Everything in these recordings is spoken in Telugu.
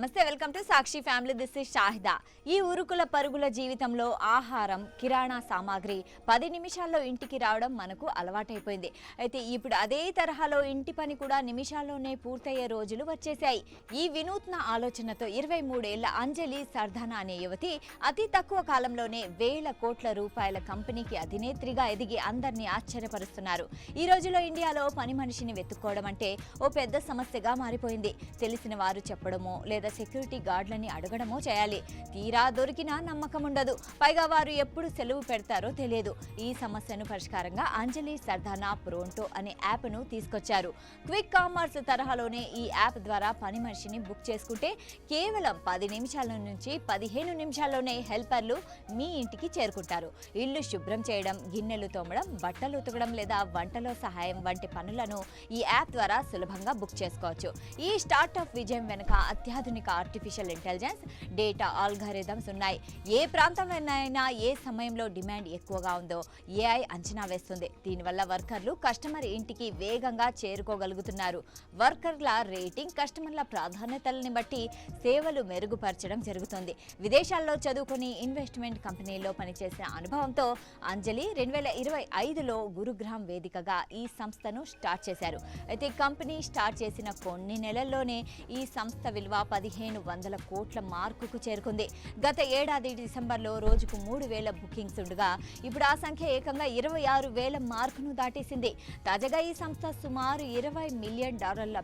నమస్తే, welcome to Sakshi family. This is Shahida. ఈ ఉరుకుల పరుగుల జీవితంలో ఆహారం, కిరాణా సామాగ్రి 10 నిమిషాల్లో ఇంటికి రావడం మనకు అలవాటైపోయింది. అయితే ఇప్పుడు అదే తరహాలో ఇంటి పని కూడా నిమిషాల్లోనే పూర్తయ్యే రోజులు వచ్చేసాయి. ఈ వినూత్న ఆలోచనతో 23 ఏళ్ల అంజలి సర్దానా అనే యువతి అతి తక్కువ కాలంలోనే వేల కోట్ల రూపాయల కంపెనీకి అధినేత్రిగా ఎదిగి అందరినీ ఆశ్చర్యపరుస్తున్నారు. ఈ రోజుల్లో ఇండియాలో పని మనిషిని వెతుక్కోవడం అంటే ఓ పెద్ద సమస్యగా మారిపోయింది. తెలిసిన వారు చెప్పడమో లేదా సెక్యూరిటీ గార్డులని అడగడమో చేయాలి. తీరా దొరికినా నమ్మకం ఉండదు. పైగా వారు ఎప్పుడు సెలవు పెడతారో తెలియదు. ఈ సమస్యను పరిష్కారంగా అంజలి సర్దానా ప్రోంటో అనే యాప్ను తీసుకొచ్చారు. క్విక్ కామర్స్ తరహాలోనే ఈ యాప్ ద్వారా పని మనిషిని బుక్ చేసుకుంటే కేవలం 10 నిమిషాల నుంచి 15 నిమిషాల్లోనే హెల్పర్లు మీ ఇంటికి చేరుకుంటారు. ఇల్లు శుభ్రం చేయడం, గిన్నెలు తోమడం, బట్టలు ఉతకడం లేదా వంటలో సహాయం వంటి పనులను ఈ యాప్ ద్వారా సులభంగా బుక్ చేసుకోవచ్చు. ఈ స్టార్టప్ విజయం వెనుక అత్యాధునిక ఆర్టిఫిషియల్ ఇంటెలిజెన్స్, డేటా ఆల్గారిథమ్స్ ఉన్నాయి. ఏ ప్రాంతంలోనైనా ఏ సమయంలో డిమాండ్ ఎక్కువగా ఉందో ఏఐ అంచనా వేస్తుంది. దీనివల్ల వర్కర్లు కస్టమర్ ఇంటికి వేగంగా చేరుకోగలుగుతున్నారు. వర్కర్ల రేటింగ్, కస్టమర్ల ప్రాధాన్యతలని బట్టి సేవలు మెరుగుపరచడం జరుగుతుంది. విదేశాల్లో చదువుకుని ఇన్వెస్ట్మెంట్ కంపెనీల్లో పనిచేసిన అనుభవంతో అంజలి 2025లో గురుగ్రామ్ వేదికగా ఈ సంస్థను స్టార్ట్ చేశారు. అయితే కంపెనీ స్టార్ట్ చేసిన కొన్ని నెలల్లోనే ఈ సంస్థ విలువ 1500 కోట్ల మార్కుకు చేరుకుంది. గత ఏడాది డిసెంబర్లో రోజుకు 3000 బుకింగ్స్ ఉండగా ఇప్పుడు ఆ సంఖ్య ఏకంగా 26,000 మార్కును దాటేసింది. తాజాగా ఈ సంస్థ సుమారు $20 మిలియన్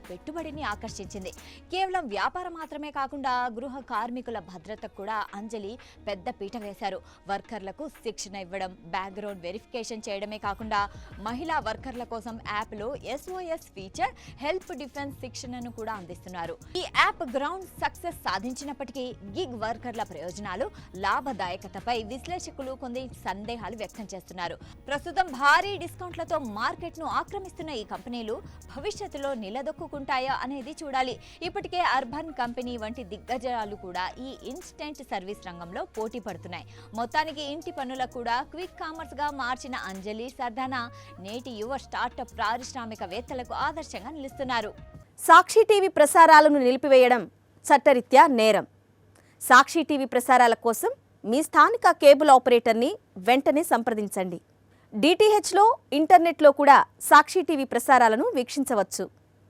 పెట్టుబడిని ఆకర్షించింది. కేవలం వ్యాపారం మాత్రమే కాకుండా గృహ కార్మికుల భద్రతకు కూడా అంజలి పెద్ద పీట వేశారు. వర్కర్లకు శిక్షణ ఇవ్వడం, బ్యాక్గ్రౌండ్ వెరిఫికేషన్ చేయడమే కాకుండా మహిళా వర్కర్ల కోసం యాప్లో SOS ఫీచర్, హెల్ప్ డిఫెన్స్ శిక్షణను కూడా అందిస్తున్నారు. ఈ యాప్ గ్రౌండ్ సక్సెస్ సాధించినప్పటికీ గిగ్ వర్కర్ల ప్రయోజనాలు, లాభదాయకతపై విశ్లేషకులు కొన్ని సందేహాలు వ్యక్తం చేస్తున్నారు. ప్రస్తుతం భారీ డిస్కౌంట్లతో మార్కెట్ను ఆక్రమిస్తున్న ఈ కంపెనీలు భవిష్యత్తులో నిలదొక్కుంటాయా అనేది చూడాలి. ఇప్పటికే అర్బన్ కంపెనీ వంటి దిగ్గజాలు కూడా ఈ ఇన్స్టెంట్ సర్వీస్ రంగంలో పోటీ పడుతున్నాయి. మొత్తానికి ఇంటి పనులకు కూడా క్విక్ కామర్స్ గా మార్చిన అంజలి సర్దానా నేటి యువ స్టార్టప్ పారిశ్రామికవేత్తలకు ఆదర్శంగా నిలుస్తున్నారు. సాక్షి టీవీ ప్రసారాలను నిలిపివేయడం చట్టరీత్యా నేరం. సాక్షి టీవీ ప్రసారాల కోసం మీ స్థానిక కేబుల్ ఆపరేటర్ని వెంటనే సంప్రదించండి. DTHలో, ఇంటర్నెట్లో కూడా సాక్షి టీవీ ప్రసారాలను వీక్షించవచ్చు.